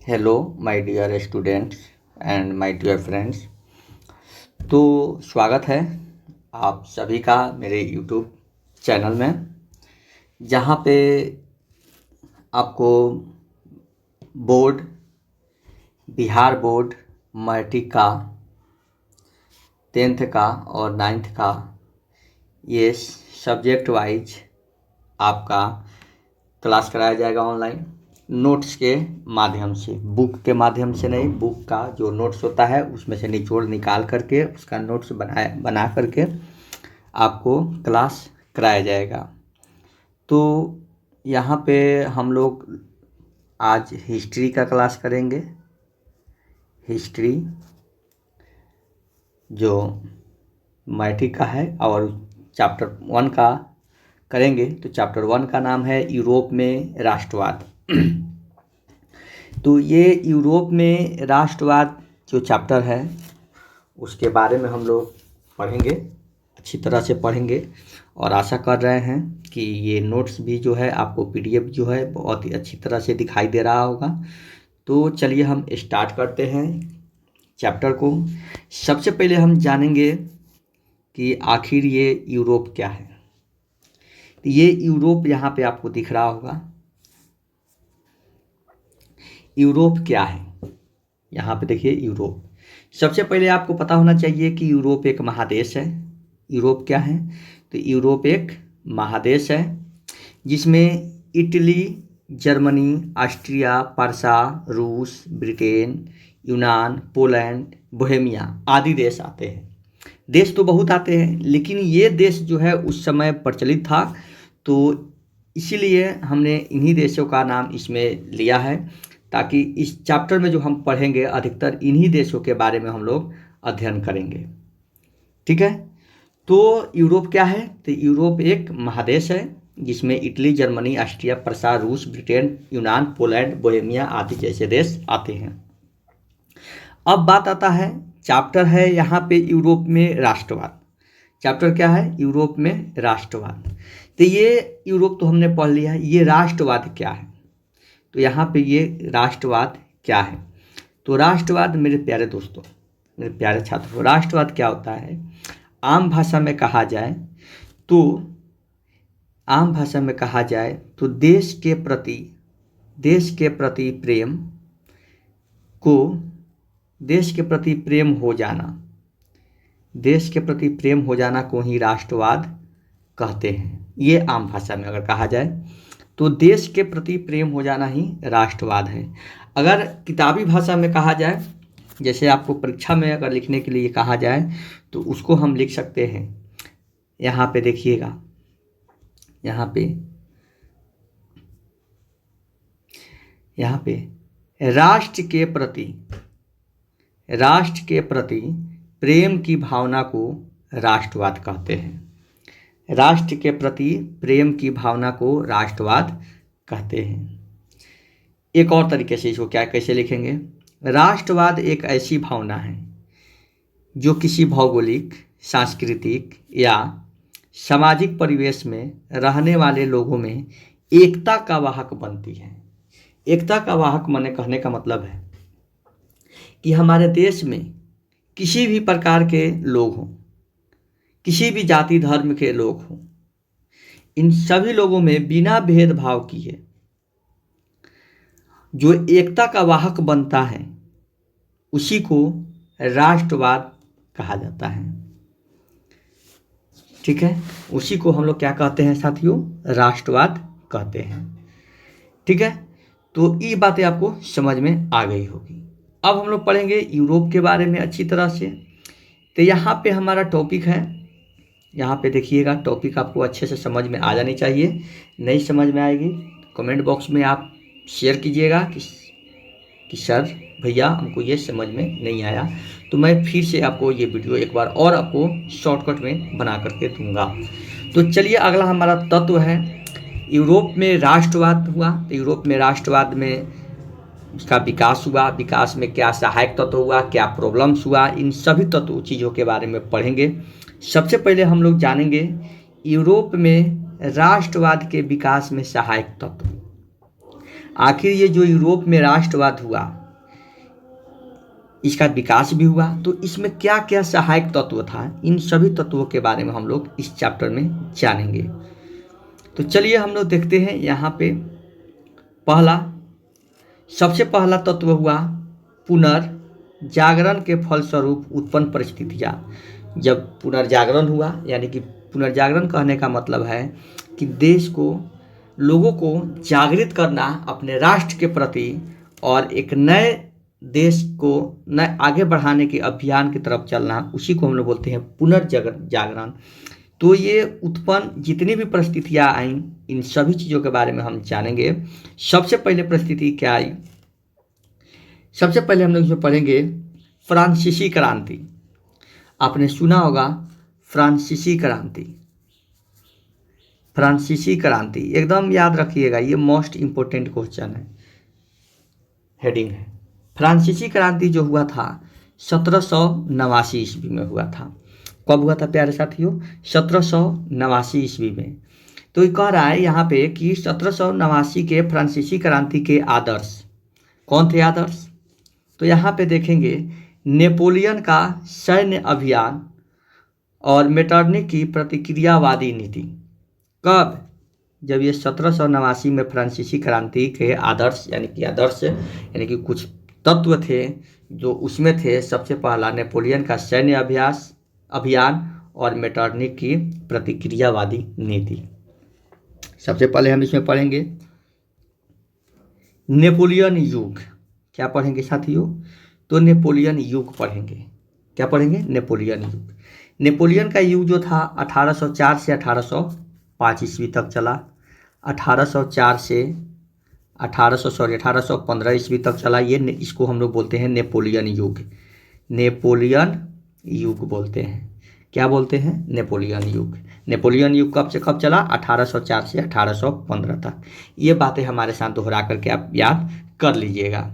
Hello my dear students and my dear friends. तो स्वागत है आप सभी का मेरे यूट्यूब चैनल में, जहाँ पे आपको बोर्ड, बिहार बोर्ड, मैट्रिक का, 10th का और 9th का ये सब्जेक्ट वाइज आपका क्लास कराया जाएगा ऑनलाइन नोट्स के माध्यम से। बुक के माध्यम से नहीं, बुक का जो नोट्स होता है उसमें से निचोड़ निकाल करके उसका नोट्स बना करके आपको क्लास कराया जाएगा। तो यहाँ पे हम लोग आज हिस्ट्री का क्लास करेंगे। हिस्ट्री जो मैट्रिक का है और चैप्टर 1 का करेंगे। तो चैप्टर 1 का नाम है यूरोप में राष्ट्रवाद। तो ये यूरोप में राष्ट्रवाद जो चैप्टर है उसके बारे में हम लोग पढ़ेंगे, अच्छी तरह से पढ़ेंगे और आशा कर रहे हैं कि ये नोट्स भी जो है आपको पीडीएफ जो है बहुत ही अच्छी तरह से दिखाई दे रहा होगा। तो चलिए हम स्टार्ट करते हैं चैप्टर को। सबसे पहले हम जानेंगे कि आखिर ये यूरोप क्या है। ये यूरोप यहाँ पे आपको दिख रहा होगा। यूरोप क्या है, यहाँ पे देखिए यूरोप। सबसे पहले आपको पता होना चाहिए कि यूरोप एक महादेश है। यूरोप क्या है? तो यूरोप एक महादेश है जिसमें इटली, जर्मनी, ऑस्ट्रिया, पर्सा, रूस, ब्रिटेन, यूनान, पोलैंड, बोहेमिया आदि देश आते हैं। देश तो बहुत आते हैं, लेकिन ये देश जो है उस समय प्रचलित था, तो इसीलिए हमने इन्हीं देशों का नाम इसमें लिया है, ताकि इस चैप्टर में जो हम पढ़ेंगे अधिकतर इन्हीं देशों के बारे में हम लोग अध्ययन करेंगे। ठीक है। तो यूरोप क्या है? तो यूरोप एक महादेश है जिसमें इटली, जर्मनी, ऑस्ट्रिया, पर्सा, रूस, ब्रिटेन, यूनान, पोलैंड, बोहेमिया आदि जैसे देश आते हैं। अब बात आता है, चैप्टर है यहाँ पे यूरोप में राष्ट्रवाद। चैप्टर क्या है? यूरोप में राष्ट्रवाद। तो ये यूरोप तो हमने पढ़ लिया है, ये राष्ट्रवाद क्या है? तो यहाँ पे ये राष्ट्रवाद क्या है? तो राष्ट्रवाद मेरे प्यारे दोस्तों, मेरे प्यारे छात्रों, राष्ट्रवाद क्या होता है? आम भाषा में कहा जाए तो देश के प्रति प्रेम हो जाना को ही राष्ट्रवाद कहते हैं। ये आम भाषा में अगर कहा जाए तो देश के प्रति प्रेम हो जाना ही राष्ट्रवाद है। अगर किताबी भाषा में कहा जाए, जैसे आपको परीक्षा में अगर लिखने के लिए कहा जाए, तो उसको हम लिख सकते हैं। यहाँ पे देखिएगा, यहाँ पे राष्ट्र के प्रति प्रेम की भावना को राष्ट्रवाद कहते हैं। राष्ट्र के प्रति प्रेम की भावना को राष्ट्रवाद कहते हैं। एक और तरीके से इसको कैसे लिखेंगे? राष्ट्रवाद एक ऐसी भावना है जो किसी भौगोलिक, सांस्कृतिक या सामाजिक परिवेश में रहने वाले लोगों में एकता का वाहक बनती है। एकता का वाहक माने कहने का मतलब है कि हमारे देश में किसी भी प्रकार के लोग हों, किसी भी जाति धर्म के लोग हों, इन सभी लोगों में बिना भेदभाव किए जो एकता का वाहक बनता है उसी को राष्ट्रवाद कहा जाता है। ठीक है, उसी को हम लोग क्या कहते हैं साथियों? राष्ट्रवाद कहते हैं। ठीक है, तो ये बातें आपको समझ में आ गई होगी। अब हम लोग पढ़ेंगे यूरोप के बारे में अच्छी तरह से। तो यहाँ पे हमारा टॉपिक है, यहाँ पे देखिएगा, टॉपिक आपको अच्छे से समझ में आ जानी चाहिए। नहीं समझ में आएगी कमेंट बॉक्स में आप शेयर कीजिएगा कि सर भैया हमको ये समझ में नहीं आया, तो मैं फिर से आपको ये वीडियो एक बार और आपको शॉर्टकट में बना करके दूंगा। तो चलिए, अगला हमारा तत्व है यूरोप में राष्ट्रवाद हुआ। तो यूरोप में राष्ट्रवाद में उसका विकास हुआ, विकास में क्या सहायक तत्व हुआ, क्या प्रॉब्लम्स हुआ, इन सभी तत्व चीज़ों के बारे में पढ़ेंगे। सबसे पहले हम लोग जानेंगे यूरोप में राष्ट्रवाद के विकास में सहायक तत्व। आखिर ये जो यूरोप में राष्ट्रवाद हुआ, इसका विकास भी हुआ, तो इसमें क्या क्या सहायक तत्व था, इन सभी तत्वों के बारे में हम लोग इस चैप्टर में जानेंगे। तो चलिए हम लोग देखते हैं यहाँ पे सबसे पहला तत्व हुआ पुनर्जागरण के फलस्वरूप उत्पन्न परिस्थितियाँ। जब पुनर्जागरण हुआ, यानी कि पुनर्जागरण कहने का मतलब है कि देश को, लोगों को जागृत करना अपने राष्ट्र के प्रति और एक नए देश को नए आगे बढ़ाने के अभियान की तरफ चलना, उसी को हम लोग बोलते हैं पुनर्जागरण। तो ये उत्पन्न जितनी भी परिस्थितियाँ आई, इन सभी चीज़ों के बारे में हम जानेंगे। सबसे पहले परिस्थिति क्या आई, सबसे पहले हम लोग इसमें पढ़ेंगे फ्रांसीसी क्रांति। आपने सुना होगा फ्रांसीसी क्रांति, फ्रांसीसी क्रांति एकदम याद रखिएगा, ये मोस्ट इम्पोर्टेंट क्वेश्चन है, हेडिंग है। फ्रांसीसी क्रांति जो हुआ था 1789 ईस्वी में हुआ था। कब हुआ था प्यारे साथियों? 1789 ईस्वी में। तो ये कह रहा है यहाँ पे कि 1789 के फ्रांसीसी क्रांति के आदर्श कौन थे? आदर्श तो यहाँ पे देखेंगे नेपोलियन का सैन्य अभियान और मेटरनिक की प्रतिक्रियावादी नीति। कब? जब ये 1789 में फ्रांसीसी क्रांति के आदर्श यानी कि कुछ तत्व थे जो उसमें थे। सबसे पहला नेपोलियन का सैन्य अभियान और मेटरनिक की प्रतिक्रियावादी नीति। सबसे पहले हम इसमें पढ़ेंगे नेपोलियन युग। क्या पढ़ेंगे साथियों? तो नेपोलियन युग पढ़ेंगे। क्या पढ़ेंगे? नेपोलियन युग। नेपोलियन का युग जो था 1804 से 1805 ईस्वी तक चला। 1804 से 1815 ईस्वी तक चला। ये इसको हम लोग बोलते हैं नेपोलियन युग। नेपोलियन युग बोलते हैं। क्या बोलते हैं? नेपोलियन युग। नेपोलियन युग कब से कब चला? 1804 से 1815 तक। ये बातें हमारे साथ दोहरा करके आप याद कर लीजिएगा।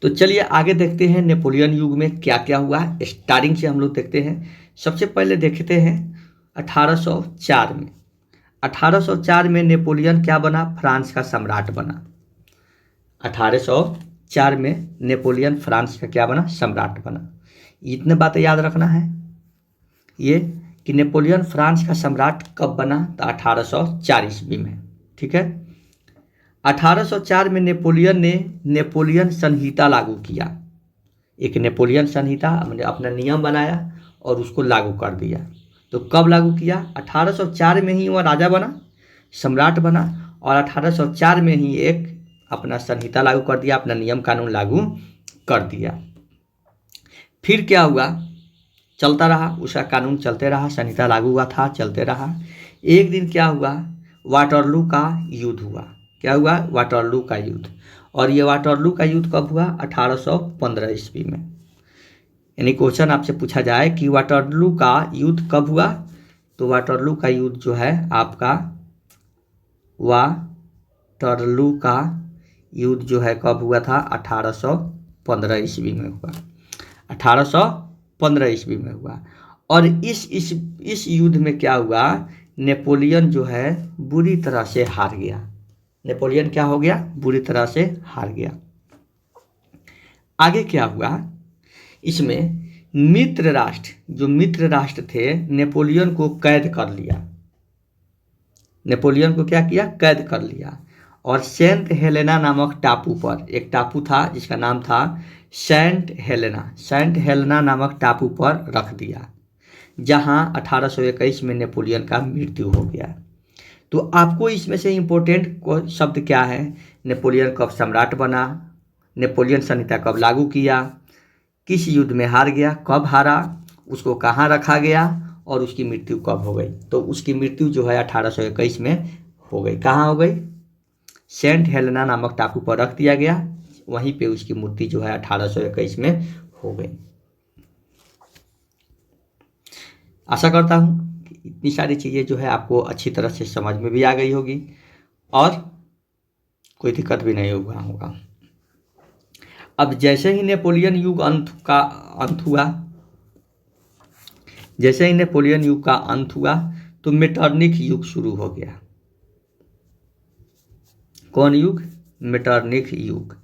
तो चलिए आगे देखते हैं नेपोलियन युग में क्या क्या हुआ। स्टार्टिंग से हम लोग देखते हैं। सबसे पहले देखते हैं 1804 में। 1804 में नेपोलियन क्या बना? फ्रांस का सम्राट बना। 1804 में नेपोलियन फ्रांस का क्या बना? सम्राट बना। इतने बातें याद रखना है ये कि नेपोलियन फ्रांस का सम्राट कब बना? तो 1804 ईस्वी में। ठीक है। 1804 में नेपोलियन ने नेपोलियन संहिता लागू किया। एक नेपोलियन संहिता अपना नियम बनाया और उसको लागू कर दिया। तो कब लागू किया? 1804 में ही वह राजा बना, सम्राट बना, और 1804 में ही एक अपना संहिता लागू कर दिया, अपना नियम कानून लागू कर दिया। फिर क्या हुआ? चलता रहा, उसका कानून चलते रहा, संहिता लागू हुआ था, चलते रहा। एक दिन क्या हुआ? वाटरलू का युद्ध हुआ। क्या हुआ? वाटरलू का युद्ध। और ये वाटरलू का युद्ध कब हुआ? 1815 ईस्वी में। यानी क्वेश्चन आपसे पूछा जाए कि वाटरलू का युद्ध कब हुआ, तो वाटरलू का युद्ध जो है आपका, वाटरलू का युद्ध जो है कब हुआ था? 1815 ईस्वी में हुआ। 1815 ईस्वी में हुआ। और इस युद्ध में क्या हुआ? नेपोलियन जो है बुरी तरह से हार गया। नेपोलियन क्या हो गया? बुरी तरह से हार गया। आगे क्या हुआ? इसमें मित्र राष्ट्र थे, नेपोलियन को कैद कर लिया। नेपोलियन को क्या किया? कैद कर लिया। और सेंट हेलेना नामक टापू पर, एक टापू था जिसका नाम था सेंट हेलेना नामक टापू पर रख दिया, जहां 1821 में नेपोलियन का मृत्यु हो गया। तो आपको इसमें से इम्पोर्टेंट शब्द क्या है? नेपोलियन कब सम्राट बना, नेपोलियन संहिता कब लागू किया, किस युद्ध में हार गया, कब हारा, उसको कहाँ रखा गया, और उसकी मृत्यु कब हो गई। तो उसकी मृत्यु जो है 1821 में हो गई। कहाँ हो गई? सेंट हेलेना नामक टापू पर रख दिया गया, वहीं पे उसकी मूर्ति जो है 1821 में हो गई। आशा करता हूँ कि इतनी सारी चीज़ें जो है आपको अच्छी तरह से समझ में भी आ गई होगी और कोई दिक्कत भी नहीं होगा। अब जैसे ही नेपोलियन युग अंत हुआ, तो मेटरनिक युग शुरू हो गया। कौन युग? मेटरनिख युग।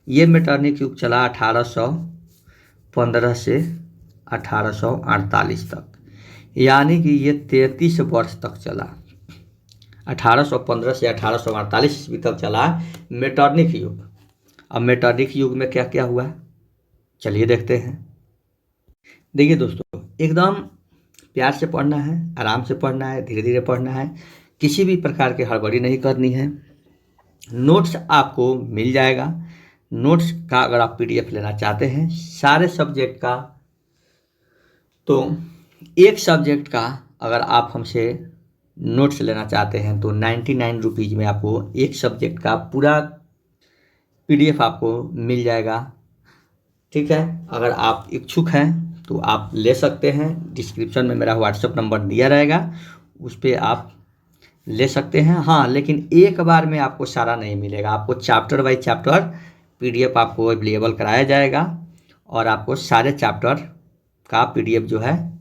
ये मेटरनिख युग चला 1815 से 1848 तक, यानी कि ये 33 वर्ष तक चला। 1815 से 1848 ईस्वी तक चला मेटरनिख युग। अब मेटरनिख युग में क्या क्या हुआ, चलिए देखते हैं। देखिए दोस्तों, एकदम प्यार से पढ़ना है, आराम से पढ़ना है, धीरे धीरे पढ़ना है, किसी भी प्रकार की हड़बड़ी नहीं करनी है। नोट्स आपको मिल जाएगा। नोट्स का अगर आप पीडीएफ लेना चाहते हैं सारे सब्जेक्ट का, तो एक सब्जेक्ट का अगर आप हमसे नोट्स लेना चाहते हैं तो 99 रुपीज़ में आपको एक सब्जेक्ट का पूरा पीडीएफ आपको मिल जाएगा। ठीक है, अगर आप इच्छुक हैं तो आप ले सकते हैं। डिस्क्रिप्शन में मेरा व्हाट्सएप नंबर दिया रहेगा, उस पर आप ले सकते हैं। हाँ, लेकिन एक बार में आपको सारा नहीं मिलेगा, आपको चैप्टर बाय चैप्टर पीडीएफ आपको अवेलेबल कराया जाएगा और आपको सारे चैप्टर का पीडीएफ जो है,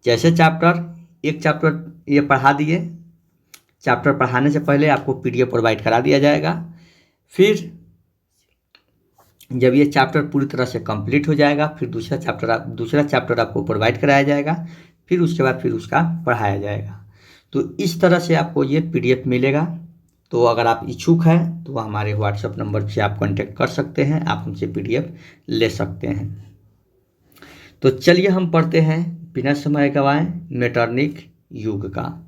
जैसे एक चैप्टर ये पढ़ा दिए, चैप्टर पढ़ाने से पहले आपको पीडीएफ प्रोवाइड करा दिया जाएगा। फिर जब ये चैप्टर पूरी तरह से कंप्लीट हो जाएगा फिर दूसरा चैप्टर आपको प्रोवाइड कराया जाएगा, फिर उसके बाद फिर उसका पढ़ाया जाएगा। तो इस तरह से आपको ये पीडीएफ मिलेगा। तो अगर आप इच्छुक हैं तो हमारे व्हाट्सएप नंबर से आप कांटेक्ट कर सकते हैं, आप हमसे पीडीएफ ले सकते हैं। तो चलिए हम पढ़ते हैं बिना समय गंवाए मेटरनिख युग का।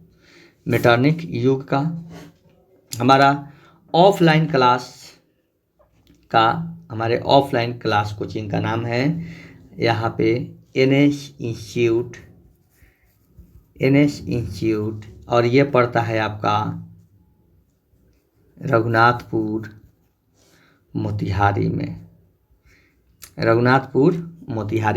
मेटरनिख युग का हमारा ऑफलाइन क्लास कोचिंग का नाम है यहाँ पे एनएस इंस्टीट्यूट, और ये पड़ता है आपका रघुनाथपुर मोतिहारी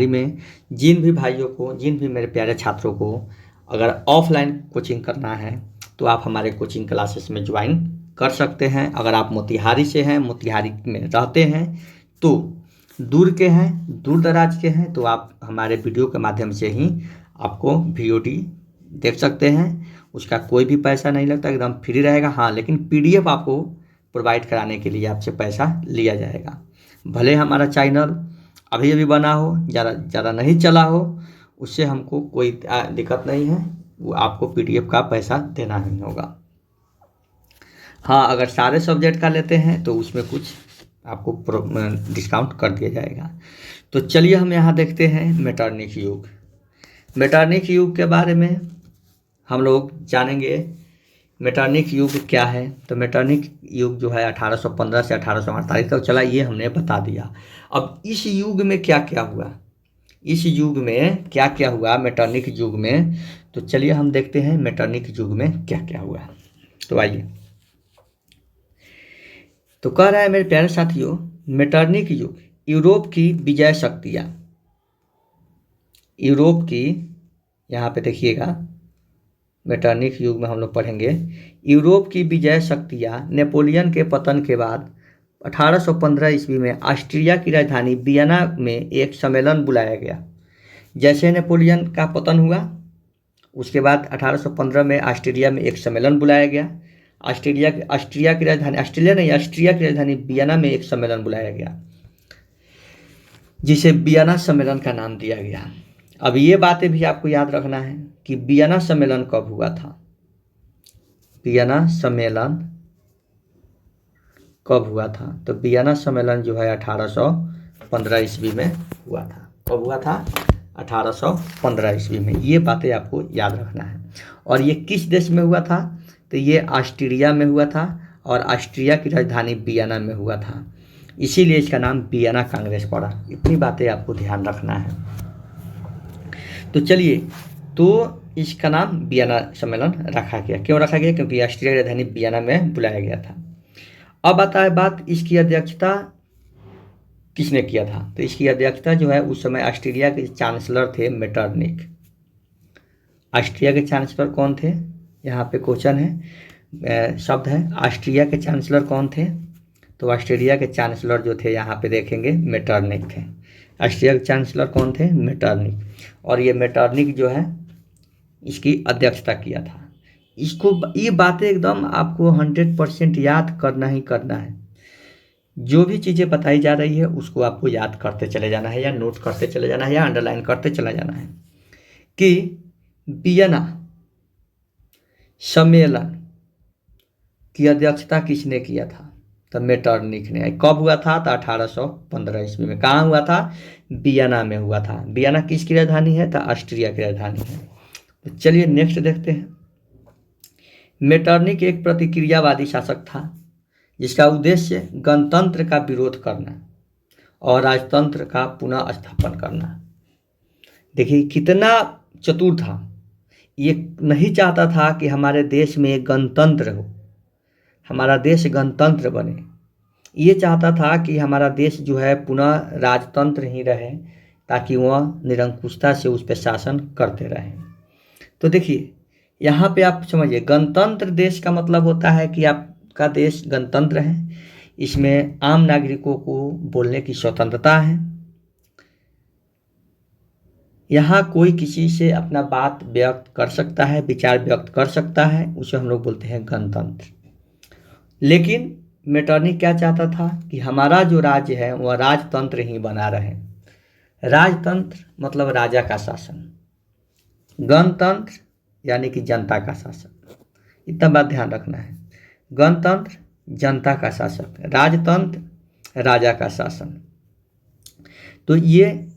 में। जिन भी भाइयों को, जिन भी मेरे प्यारे छात्रों को अगर ऑफलाइन कोचिंग करना है तो आप हमारे कोचिंग क्लासेस में ज्वाइन कर सकते हैं। अगर आप मोतिहारी से हैं, मोतिहारी में रहते हैं, तो दूर दराज के हैं, तो आप हमारे वीडियो के माध्यम से ही आपको वीओडी देख सकते हैं। उसका कोई भी पैसा नहीं लगता, एकदम फ्री रहेगा। हाँ, लेकिन पीडीएफ आपको प्रोवाइड कराने के लिए आपसे पैसा लिया जाएगा। भले हमारा चैनल अभी बना हो, ज़्यादा नहीं चला हो, उससे हमको कोई दिक्कत नहीं है, वो आपको पीडीएफ का पैसा देना नहीं होगा। हाँ, अगर सारे सब्जेक्ट का लेते हैं तो उसमें कुछ आपको डिस्काउंट कर दिया जाएगा। तो चलिए हम यहाँ देखते हैं मेटरनिख युग के बारे में हम लोग जानेंगे। मेटरनिख युग क्या है? तो मेटरनिख युग जो है 1815 से 1848 तक चला, ये हमने बता दिया। अब इस युग में क्या क्या हुआ मेटरनिख युग में, तो चलिए हम देखते हैं मेटरनिख युग में क्या क्या हुआ। तो आइए, तो कह रहा है मेरे प्यारे साथियों, मेटरनिख युग यूरोप की विजय शक्तियाँ, यूरोप की, यहाँ पे देखिएगा मेटरनिख युग में हम लोग पढ़ेंगे यूरोप की विजय शक्तियाँ। नेपोलियन के पतन के बाद 1815 ईस्वी में ऑस्ट्रिया की राजधानी वियना में एक सम्मेलन बुलाया गया। जैसे नेपोलियन का पतन हुआ उसके बाद 1815 में ऑस्ट्रिया में एक सम्मेलन बुलाया गया। ऑस्ट्रिया की राजधानी वियना में एक सम्मेलन बुलाया गया, जिसे वियना सम्मेलन का नाम दिया गया। अब ये बातें भी आपको याद रखना है कि वियना सम्मेलन कब हुआ था। वियना सम्मेलन कब हुआ था? तो वियना सम्मेलन जो है 1815 ईस्वी में हुआ था। कब हुआ था? 1815 ईस्वी में। ये बातें आपको याद रखना है। और ये किस देश में हुआ था? तो ये ऑस्ट्रिया में हुआ था और ऑस्ट्रिया की राजधानी वियना में हुआ था, इसीलिए इसका नाम वियना कांग्रेस पड़ा। इतनी बातें आपको ध्यान रखना है। तो चलिए, तो इसका नाम वियना सम्मेलन रखा गया। क्यों रखा गया? क्योंकि ऑस्ट्रिया की राजधानी वियना में बुलाया गया था। अब आता है बात, इसकी अध्यक्षता किसने किया था? तो इसकी अध्यक्षता जो है उस समय ऑस्ट्रिया के चांसलर थे मेटरनिख। ऑस्ट्रिया के चांसलर कौन थे? यहाँ पे क्वेश्चन है, शब्द है, ऑस्ट्रिया के चांसलर कौन थे? तो ऑस्ट्रिया के चांसलर जो थे यहाँ पे देखेंगे मेटरनिख थे। ऑस्ट्रिया के चांसलर कौन थे? मेटरनिख। और ये मेटरनिख जो है इसकी अध्यक्षता किया था। इसको, ये बातें एकदम आपको 100% याद करना ही करना है। जो भी चीज़ें बताई जा रही है उसको आपको याद करते चले जाना है, या नोट करते चले जाना है, या अंडरलाइन करते चला जाना है कि वियना सम्मेलन की अध्यक्षता किसने किया था? तो मेटरनिख ने। कब हुआ था? तो 1815 ईस्वी में। कहाँ हुआ था? वियना में हुआ था। वियना किसकी राजधानी है? तो ऑस्ट्रिया की राजधानी है। तो चलिए नेक्स्ट देखते हैं। मेटरनिख एक प्रतिक्रियावादी शासक था जिसका उद्देश्य गणतंत्र का विरोध करना और राजतंत्र का पुनः स्थापन करना। देखिए कितना चतुर था। ये नहीं चाहता था कि हमारे देश में गणतंत्र हो, हमारा देश गणतंत्र बने। ये चाहता था कि हमारा देश जो है पुनः राजतंत्र ही रहे, ताकि वह निरंकुशता से उस पर शासन करते रहें। तो देखिए यहाँ पे आप समझिए, गणतंत्र देश का मतलब होता है कि आपका देश गणतंत्र है, इसमें आम नागरिकों को बोलने की स्वतंत्रता है, यहाँ कोई किसी से अपना बात व्यक्त कर सकता है, विचार व्यक्त कर सकता है, उसे हम लोग बोलते हैं गणतंत्र। लेकिन मेटरनिख क्या चाहता था कि हमारा जो राज्य है वह राजतंत्र ही बना रहे। राजतंत्र मतलब राजा का शासन, गणतंत्र यानी कि जनता का शासक। इतना बात ध्यान रखना है। गणतंत्र जनता का शासक, राजतंत्र राजा का शासन। तो ये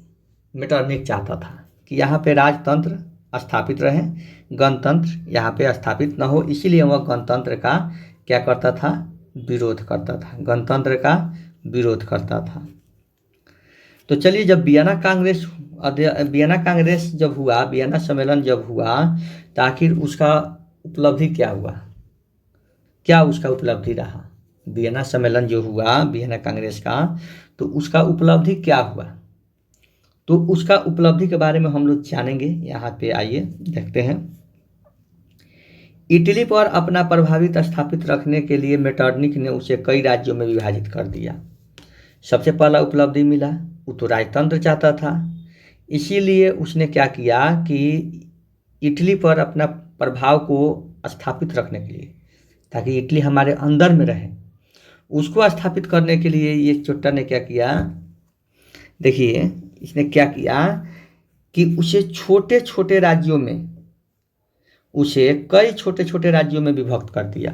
मेटरनिख चाहता था कि यहाँ पे राजतंत्र स्थापित रहे, गणतंत्र यहाँ पे स्थापित न हो, इसीलिए वह गणतंत्र का क्या करता था? विरोध करता था, गणतंत्र का विरोध करता था। तो चलिए, जब वियना कांग्रेस जब हुआ, वियना सम्मेलन जब हुआ, तो आखिर उसका उपलब्धि क्या हुआ? क्या उसका उपलब्धि रहा? वियना सम्मेलन जो हुआ वियना कांग्रेस का, तो उसका उपलब्धि क्या हुआ? तो उसका उपलब्धि के बारे में हम लोग जानेंगे। यहाँ पे आइए देखते हैं। इटली पर अपना प्रभावित स्थापित रखने के लिए मेटरनिख ने उसे कई राज्यों में विभाजित कर दिया। सबसे पहला उपलब्धि मिला, वो तो राजतंत्र चाहता था, इसीलिए उसने क्या किया कि इटली पर अपना प्रभाव को स्थापित रखने के लिए, ताकि इटली हमारे अंदर में रहे, उसको स्थापित करने के लिए ये चोट्टा ने क्या किया? देखिए इसने क्या किया कि उसे छोटे छोटे राज्यों में, उसे कई छोटे छोटे राज्यों में विभक्त कर दिया,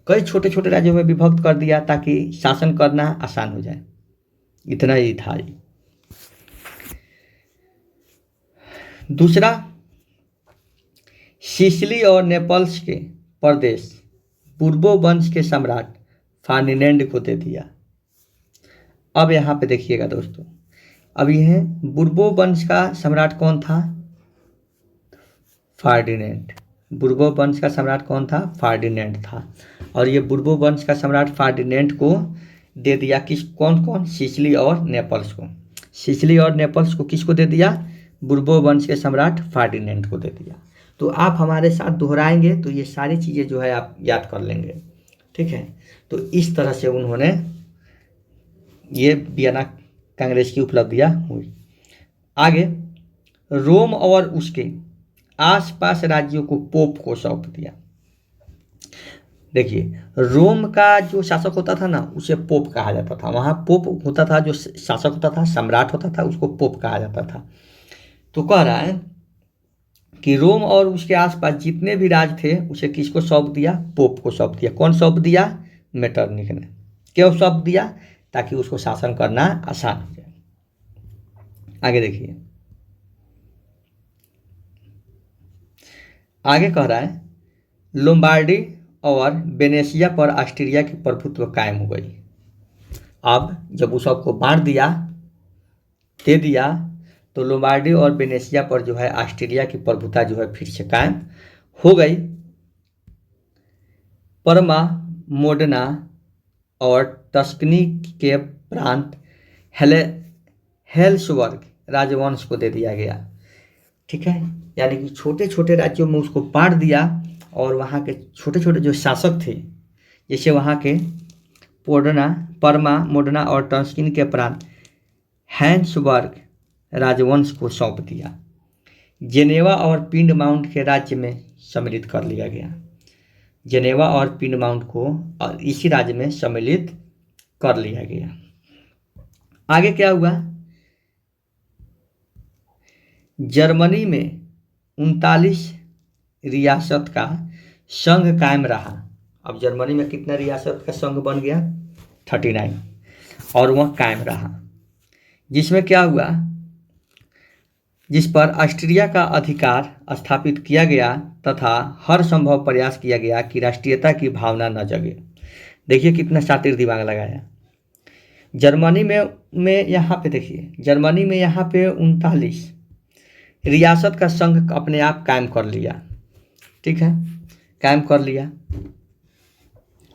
कई छोटे छोटे राज्यों में विभक्त कर दिया ताकि शासन करना आसान हो जाए। इतना ही था। दूसरा, सिसिली और नेपल्स के प्रदेश बुर्बो वंश के सम्राट फर्डिनेंड को दे दिया। अब यहाँ पे देखिएगा दोस्तों, अब यह बुर्बो वंश का सम्राट कौन था? फर्डिनेंड। बुर्बो वंश का सम्राट कौन था? फर्डिनेंड था। और ये बुर्बो वंश का सम्राट फर्डिनेंड को दे दिया किस, कौन कौन? सिसिली और नेपल्स को। सिसिली और नेपल्स को किसको दे दिया? बुर्बो वंश के सम्राट फर्डिनेंड को दे दिया। तो आप हमारे साथ दोहराएंगे तो ये सारी चीज़ें जो है आप याद कर लेंगे, ठीक है। तो इस तरह से उन्होंने ये वियना कांग्रेस की उपलब्धियां हुई। आगे, रोम और उसके आसपास राज्यों को पोप को सौंप दिया। देखिए, रोम का जो शासक होता था ना, उसे पोप कहा जाता था। वहाँ पोप होता था, जो शासक होता था, सम्राट होता था, उसको पोप कहा जाता था। तो कह रहा है कि रोम और उसके आसपास जितने भी राज थे उसे किसको सौंप दिया? पोप को सौंप दिया। कौन सौंप दिया? मेटरनिख ने। क्यों सौंप दिया? ताकि उसको शासन करना आसान हो जाए। आगे देखिए, आगे कह रहा है, लोम्बार्डी और वेनेशिया पर ऑस्ट्रिया की प्रभुत्व कायम हो गई। अब जब उस सबको बांट दिया, दे दिया, तो लोम्बार्डी और वेनेशिया पर जो है ऑस्ट्रिया की प्रभुता जो है फिर से कायम हो गई। परमा, मोडना और टस्कनी के प्रांत हेल्सबर्ग राजवंश को दे दिया गया, ठीक है। यानी कि छोटे छोटे राज्यों में उसको बांट दिया, और वहाँ के छोटे छोटे जो शासक थे, जैसे वहाँ के परमा, मोडना और टस्कनी के प्रांत हैंसबर्ग राजवंश को सौंप दिया। जेनेवा और पिंड माउंट के राज्य में सम्मिलित कर लिया गया। जेनेवा और पिडमाउंट को और इसी राज्य में सम्मिलित कर लिया गया। आगे क्या हुआ, जर्मनी में 39 रियासत का संघ कायम रहा। अब जर्मनी में कितना रियासत का संघ बन गया, 39, और वह कायम रहा, जिसमें क्या हुआ, जिस पर ऑस्ट्रिया का अधिकार स्थापित किया गया तथा हर संभव प्रयास किया गया कि राष्ट्रीयता की भावना न जगे। देखिए कितना शातिर दिमाग लगाया। जर्मनी में यहाँ पे देखिए, जर्मनी में यहाँ पे 39 रियासत का संघ अपने आप कायम कर लिया। ठीक है, कायम कर लिया,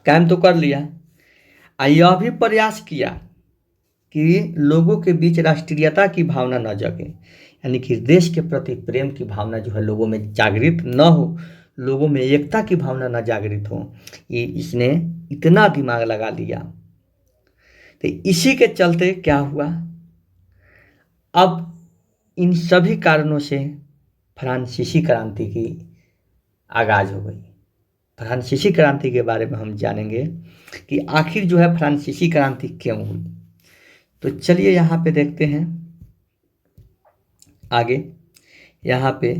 कायम तो कर लिया। यह भी प्रयास किया कि लोगों के बीच राष्ट्रीयता की भावना न जगे, यानी कि देश के प्रति प्रेम की भावना जो है लोगों में जागृत न हो, लोगों में एकता की भावना न जागृत हो। ये इसने इतना दिमाग लगा लिया। तो इसी के चलते क्या हुआ, अब इन सभी कारणों से फ्रांसीसी क्रांति की आगाज हो गई। फ्रांसीसी क्रांति के बारे में हम जानेंगे कि आखिर जो है फ्रांसीसी क्रांति क्यों हुई। तो चलिए यहाँ पे देखते हैं आगे, यहाँ पे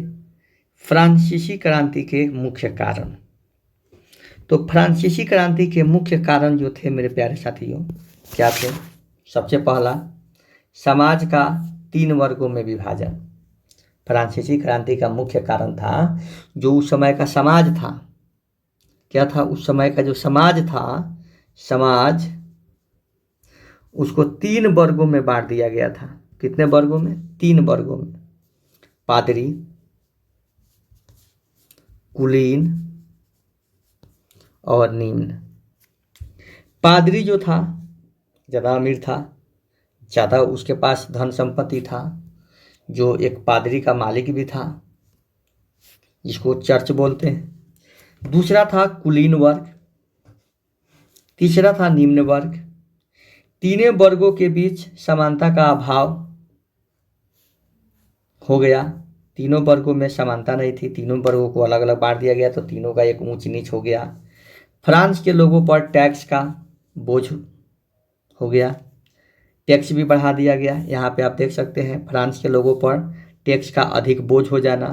फ्रांसीसी क्रांति के मुख्य कारण। तो फ्रांसीसी क्रांति के मुख्य कारण जो थे मेरे प्यारे साथियों, क्या थे, सबसे पहला समाज का 3 वर्गों में विभाजन। फ्रांसीसी क्रांति का मुख्य कारण था जो उस समय का समाज था, क्या था, उस समय का जो समाज था, समाज उसको 3 वर्गों में बांट दिया गया था। कितने वर्गों में, 3 वर्गों में, पादरी, कुलीन और निम्न। पादरी जो था ज़्यादा अमीर था, ज़्यादा उसके पास धन संपत्ति था, जो एक पादरी का मालिक भी था, जिसको चर्च बोलते हैं। दूसरा था कुलीन वर्ग, तीसरा था निम्न वर्ग। तीनों वर्गों के बीच समानता का अभाव हो गया। तीनों वर्गों में समानता नहीं थी, तीनों वर्गों को अलग अलग बांट दिया गया, तो तीनों का एक ऊंच नीच हो गया। फ्रांस के लोगों पर टैक्स का बोझ हो गया, टैक्स भी बढ़ा दिया गया। यहाँ पे आप देख सकते हैं फ्रांस के लोगों पर टैक्स का अधिक बोझ हो जाना।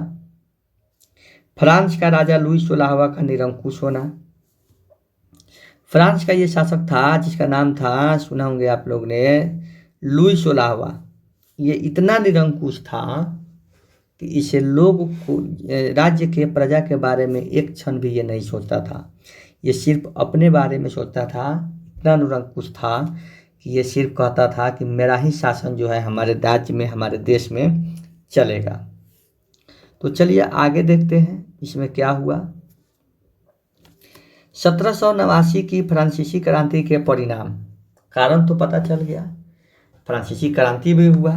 फ्रांस का राजा लुई 16वां का निरंकुश होना। फ्रांस का ये शासक था जिसका नाम था, सुना होंगे आप लोग ने, लुई 16वां। ये इतना निरंकुश था कि इसे लोग को, राज्य के प्रजा के बारे में एक क्षण भी ये नहीं सोचता था। ये सिर्फ अपने बारे में सोचता था। इतना निरंकुश था कि ये सिर्फ कहता था कि मेरा ही शासन जो है हमारे राज्य में, हमारे देश में चलेगा। तो चलिए आगे देखते हैं इसमें क्या हुआ। 1789 की फ्रांसीसी क्रांति के परिणाम, कारण तो पता चल गया, फ्रांसीसी क्रांति भी हुआ।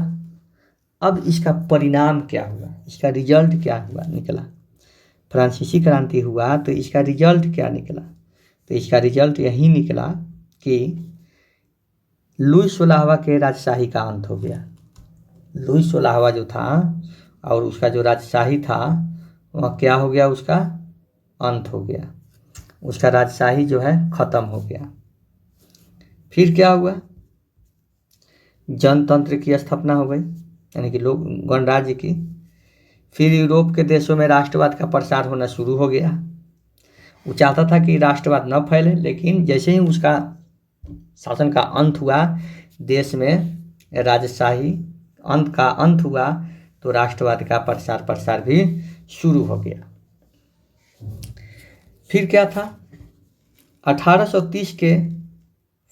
अब इसका परिणाम क्या हुआ, इसका रिजल्ट क्या हुआ निकला। फ्रांसीसी क्रांति हुआ तो इसका रिजल्ट क्या निकला, तो इसका रिजल्ट यही निकला कि लुई 16वां के राजशाही का अंत हो गया। लुई 16वां जो था और उसका जो राजशाही था वह क्या हो गया, उसका अंत हो गया, उसका राजशाही जो है खत्म हो गया। फिर क्या हुआ, जनतंत्र की स्थापना हो गई, यानी कि लोग गणराज्य की। फिर यूरोप के देशों में राष्ट्रवाद का प्रसार होना शुरू हो गया। वो चाहता था कि राष्ट्रवाद न फैले, लेकिन जैसे ही उसका शासन का अंत हुआ, देश में राजशाही का अंत हुआ, तो राष्ट्रवाद का प्रसार भी शुरू हो गया। फिर क्या था, 1830 के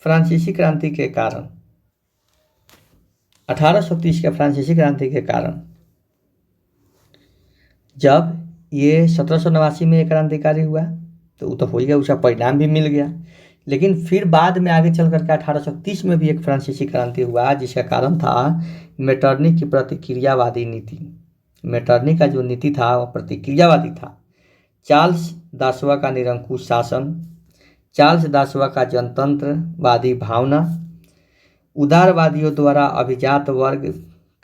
फ्रांसीसी क्रांति के कारण, 1830 के फ्रांसीसी क्रांति के कारण जब ये 1789 में एक क्रांतिकारी हुआ तो वो तो हो गया, उसका परिणाम भी मिल गया। लेकिन फिर बाद में आगे चल करके 1830 में भी एक फ्रांसीसी क्रांति हुआ, जिसका कारण था मेटरनी की प्रतिक्रियावादी नीति। मेटरनी का जो नीति था वह प्रतिक्रियावादी था। चार्ल्स दासवा का निरंकुश शासन, चार्ल्स दासवा का जनतंत्रवादी भावना, उदारवादियों द्वारा अभिजात वर्ग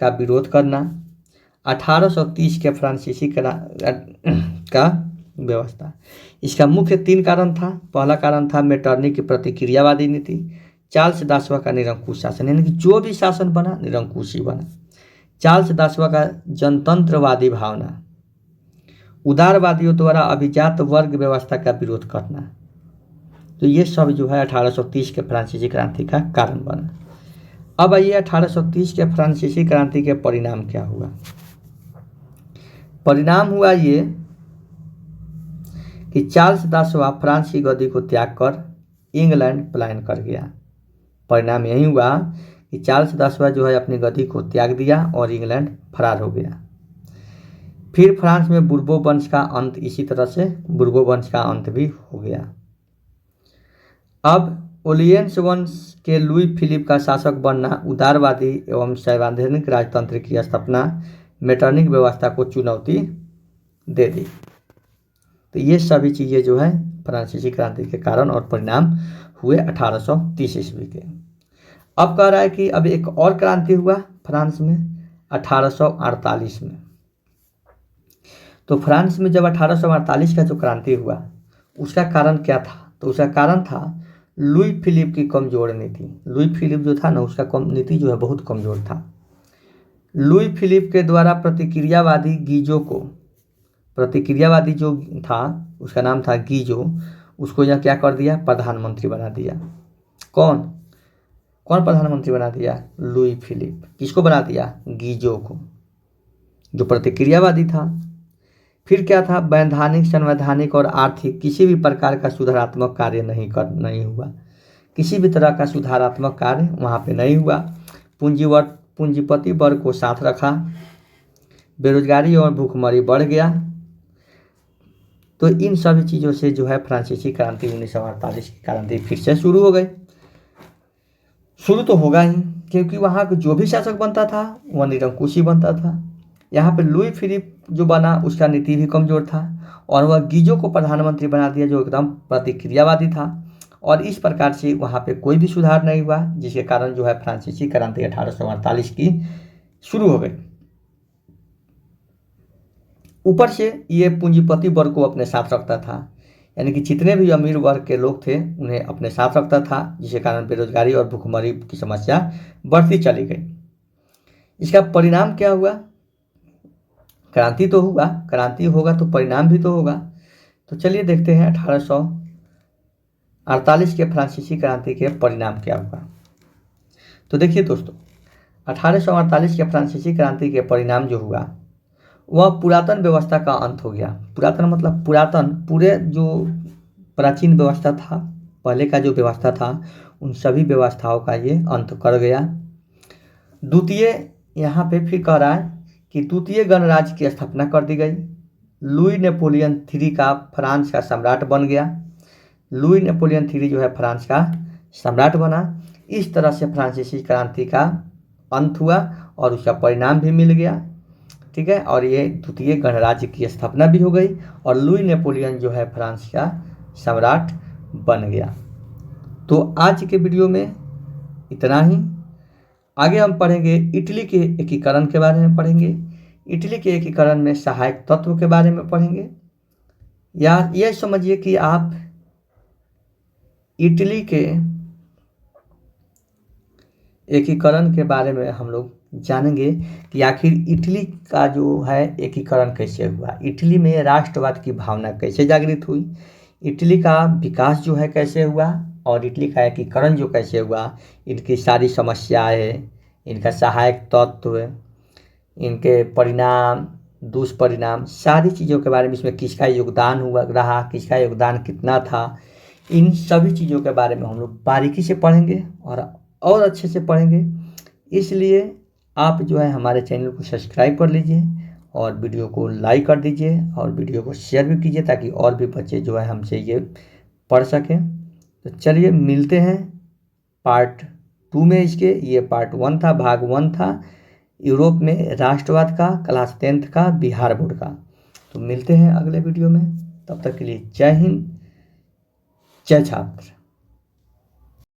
का विरोध करना, 1830 के फ्रांसीसी का व्यवस्था। इसका मुख्य 3 कारण था। पहला कारण था मेटरनिख की प्रतिक्रियावादी नीति, चार्ल्स दासवा का निरंकुश शासन, यानी कि जो भी शासन बना निरंकुश ही बना। चार्ल्स दासवा का जनतंत्रवादी भावना, उदारवादियों द्वारा अभिजात वर्ग व्यवस्था का विरोध करना। तो ये सब जो है 1830 के फ्रांसीसी क्रांति का कारण बना। अब आइए 1830 के फ्रांसीसी क्रांति के परिणाम क्या हुआ। परिणाम हुआ ये कि चार्ल्स दासवा फ्रांस की गद्दी को त्याग कर इंग्लैंड पलायन कर गया। परिणाम यही हुआ कि चार्ल्स दासवा जो है अपनी गद्दी को त्याग दिया और इंग्लैंड फरार हो गया। फिर फ्रांस में बुर्बो वंश का अंत, इसी तरह से बुर्बो वंश का अंत भी हो गया। अब ओलियंस वंश के लुई फिलिप का शासक बनना उदारवादी एवं संवैधानिक राजतंत्र की स्थापना मेटरनिख व्यवस्था को चुनौती दे दी। तो ये सभी चीज़ें जो है फ्रांसीसी क्रांति के कारण और परिणाम हुए 1830 ईस्वी के। अब कह रहा है कि अब एक और क्रांति हुआ फ्रांस में 1848 में। तो फ्रांस में जब 1848 का जो क्रांति हुआ उसका कारण क्या था? तो उसका कारण था लुई फिलिप की कमजोर नीति। लुई फिलिप जो था ना, उसका नीति जो है बहुत कमजोर था। लुई फिलिप के द्वारा प्रतिक्रियावादी जो था उसका नाम था गीजो, उसको यह क्या कर दिया? प्रधानमंत्री बना दिया। कौन प्रधानमंत्री बना दिया? Louis Philippe. किसको बना दिया? गीजो को, जो प्रतिक्रियावादी था। फिर क्या था? वैधानिक, संवैधानिक और आर्थिक किसी भी प्रकार का सुधारात्मक कार्य नहीं हुआ। किसी भी तरह का सुधारात्मक कार्य वहाँ पे नहीं हुआ। पूंजीपति वर्ग को साथ रखा, बेरोजगारी और भूखमरी बढ़ गया। तो इन सभी चीज़ों से जो है फ्रांसीसी क्रांति 1948 की क्रांति फिर से शुरू हो गई। शुरू तो होगा ही, क्योंकि वहाँ जो भी शासक बनता था वह निरंकुश ही बनता था। यहाँ पे लुई फिलिप जो बना उसका नीति भी कमजोर था और वह गीजो को प्रधानमंत्री बना दिया जो एकदम प्रतिक्रियावादी था। और इस प्रकार से वहाँ पे कोई भी सुधार नहीं हुआ, जिसके कारण जो है फ्रांसीसी क्रांति 1848 की शुरू हो गई। ऊपर से ये पूंजीपति वर्ग को अपने साथ रखता था, यानी कि जितने भी अमीर वर्ग के लोग थे उन्हें अपने साथ रखता था, जिसके कारण बेरोजगारी और भूखमरी की समस्या बढ़ती चली गई। इसका परिणाम क्या हुआ? क्रांति तो हुआ, क्रांति होगा तो परिणाम भी तो होगा। तो चलिए देखते हैं 1848 के फ्रांसीसी क्रांति के परिणाम क्या हुआ। तो देखिए दोस्तों, 1848 के फ्रांसीसी क्रांति के परिणाम जो हुआ वह पुरातन व्यवस्था का अंत हो गया। पुरातन मतलब पुरातन, पूरे जो प्राचीन व्यवस्था था, पहले का जो व्यवस्था था, उन सभी व्यवस्थाओं का ये अंत कर गया। द्वितीय, यहाँ पे फिर कह रहा है कि द्वितीय गणराज्य की स्थापना कर दी गई। लुई नेपोलियन III का फ्रांस का सम्राट बन गया। लुई नेपोलियन III जो है फ्रांस का सम्राट बना। इस तरह से फ्रांसीसी क्रांति का अंत हुआ और उसका परिणाम भी मिल गया। ठीक है, और ये द्वितीय गणराज्य की स्थापना भी हो गई और लुई नेपोलियन जो है फ्रांस का सम्राट बन गया। तो आज के वीडियो में इतना ही। आगे हम पढ़ेंगे इटली के एकीकरण के बारे में पढ़ेंगे। इटली के एकीकरण में सहायक तत्व के बारे में पढ़ेंगे। या यह समझिए कि आप इटली के एकीकरण के बारे में हम लोग जानेंगे कि आखिर इटली का जो है एकीकरण कैसे हुआ, इटली में राष्ट्रवाद की भावना कैसे जागृत हुई, इटली का विकास जो है कैसे हुआ और इटली का एकीकरण जो कैसे हुआ, इनकी सारी समस्याएं, इनका सहायक तत्व, इनके परिणाम, दुष्परिणाम, सारी चीज़ों के बारे में, इसमें किसका योगदान हुआ रहा, किसका योगदान कितना था, इन सभी चीज़ों के बारे में हम लोग बारीकी से पढ़ेंगे और अच्छे से पढ़ेंगे। इसलिए आप जो है हमारे चैनल को सब्सक्राइब कर लीजिए और वीडियो को लाइक कर दीजिए और वीडियो को शेयर भी कीजिए ताकि और भी बच्चे जो है हमसे ये पढ़ सकें। तो चलिए मिलते हैं पार्ट 2 में इसके। ये पार्ट 1 था, भाग 1 था यूरोप में राष्ट्रवाद का, क्लास 10th का, बिहार बोर्ड का। तो मिलते हैं अगले वीडियो में, तब तक के लिए जय हिंद, जय छात्र।